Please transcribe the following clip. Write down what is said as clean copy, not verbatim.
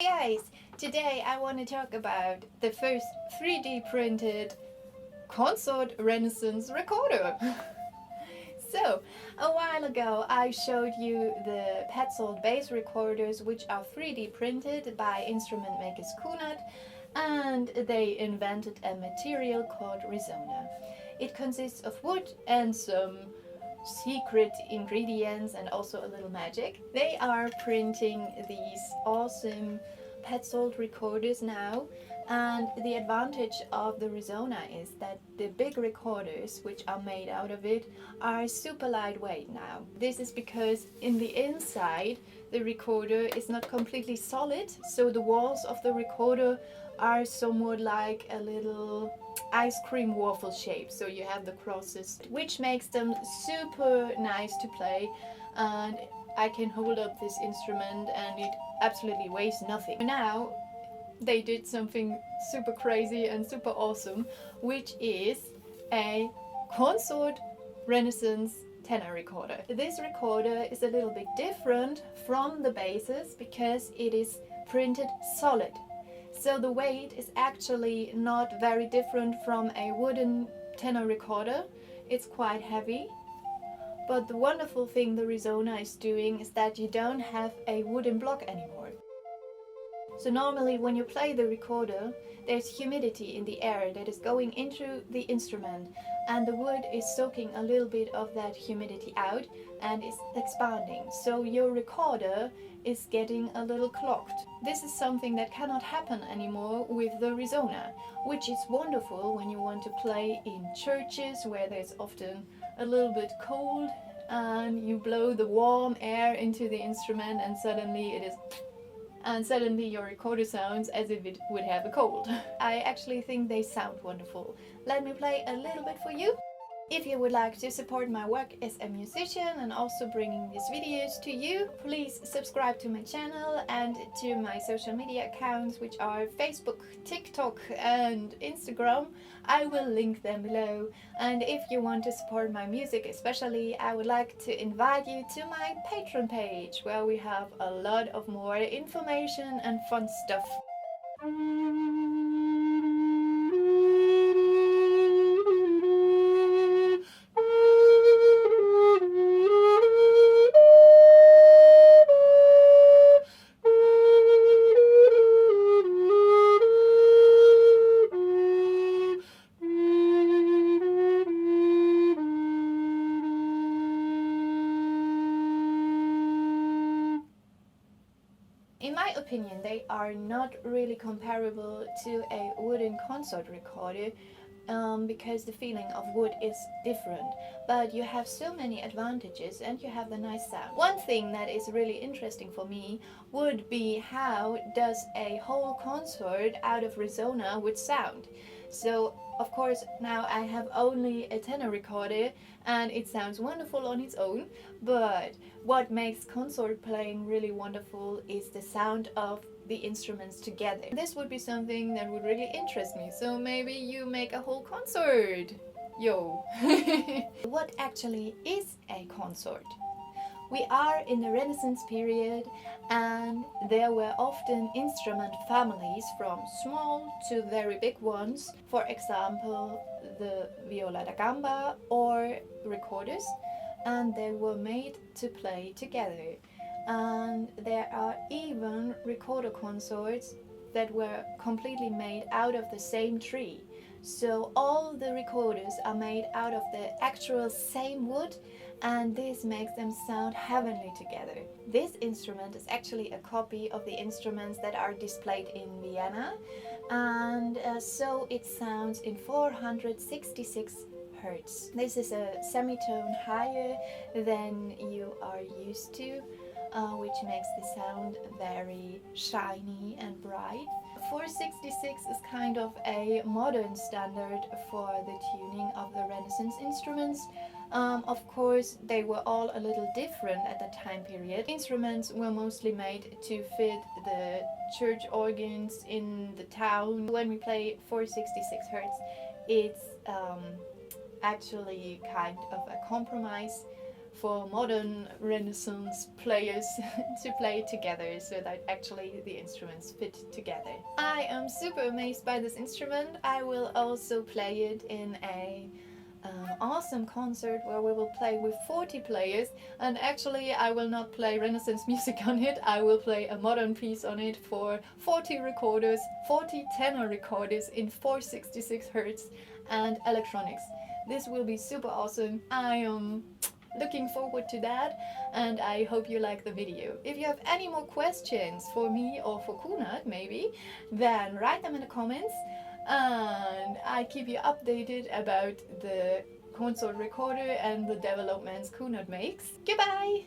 Hey guys, today I want to talk about the first 3D printed consort Renaissance recorder. So, a while ago I showed you the Petzold bass recorders, which are 3D printed by instrument makers Kunat, and they invented a material called Resona. It consists of wood and some secret ingredients and also a little magic. They are printing these awesome Petzold recorders now, and the advantage of the Resona is that the big recorders which are made out of it are super lightweight now. This is because in the inside the recorder is not completely solid, so the walls of the recorder are somewhat like a little ice cream waffle shape, so you have the crosses, which makes them super nice to play. And I can hold up this instrument and it absolutely weighs nothing. Now they did something super crazy and super awesome, which is a consort Renaissance tenor recorder. This recorder is a little bit different from the basses because it is printed solid. So the weight is actually not very different from a wooden tenor recorder. It's quite heavy. But the wonderful thing the Resona is doing is that you don't have a wooden block anymore. So normally when you play the recorder, there's humidity in the air that is going into the instrument, and the wood is soaking a little bit of that humidity out and is expanding. So your recorder is getting a little clogged. This is something that cannot happen anymore with the Resona, which is wonderful when you want to play in churches where there's often a little bit cold and you blow the warm air into the instrument and suddenly your recorder sounds as if it would have a cold. I actually think they sound wonderful. Let me play a little bit for you. If you would like to support my work as a musician and also bringing these videos to you, please subscribe to my channel and to my social media accounts, which are Facebook, TikTok and Instagram. I will link them below. And if you want to support my music especially, I would like to invite you to my Patreon page, where we have a lot of more information and fun stuff. In my opinion, they are not really comparable to a wooden consort recorder, because the feeling of wood is different, but you have so many advantages and you have the nice sound. One thing that is really interesting for me would be how does a whole consort out of Resona would sound. So of course now I have only a tenor recorder and it sounds wonderful on its own, but what makes consort playing really wonderful is the sound of the instruments together. This would be something that would really interest me, so maybe you make a whole consort. Yo! What actually is a consort? We are in the Renaissance period, and there were often instrument families from small to very big ones, for example the viola da gamba or recorders, and they were made to play together. And there are even recorder consorts that were completely made out of the same tree. So all the recorders are made out of the actual same wood, and this makes them sound heavenly together. This instrument is actually a copy of the instruments that are displayed in Vienna, and so it sounds in 466 Hertz. This is a semitone higher than you are used to, which makes the sound very shiny and bright. 466 is kind of a modern standard for the tuning of the Renaissance instruments. Of course, they were all a little different at the time period. Instruments were mostly made to fit the church organs in the town. When we play 466 Hertz, it's actually kind of a compromise for modern Renaissance players to play together so that actually the instruments fit together. I am super amazed by this instrument. I will also play it in a awesome concert where we will play with 40 players, and actually I will not play Renaissance music on it. I will play a modern piece on it for 40 recorders, 40 tenor recorders in 466 Hz and electronics. This will be super awesome. I am looking forward to that, and I hope you like the video. If you have any more questions for me or for Kunad maybe, then write them in the comments, and I keep you updated about the consort recorder and the developments Kunad makes. Goodbye!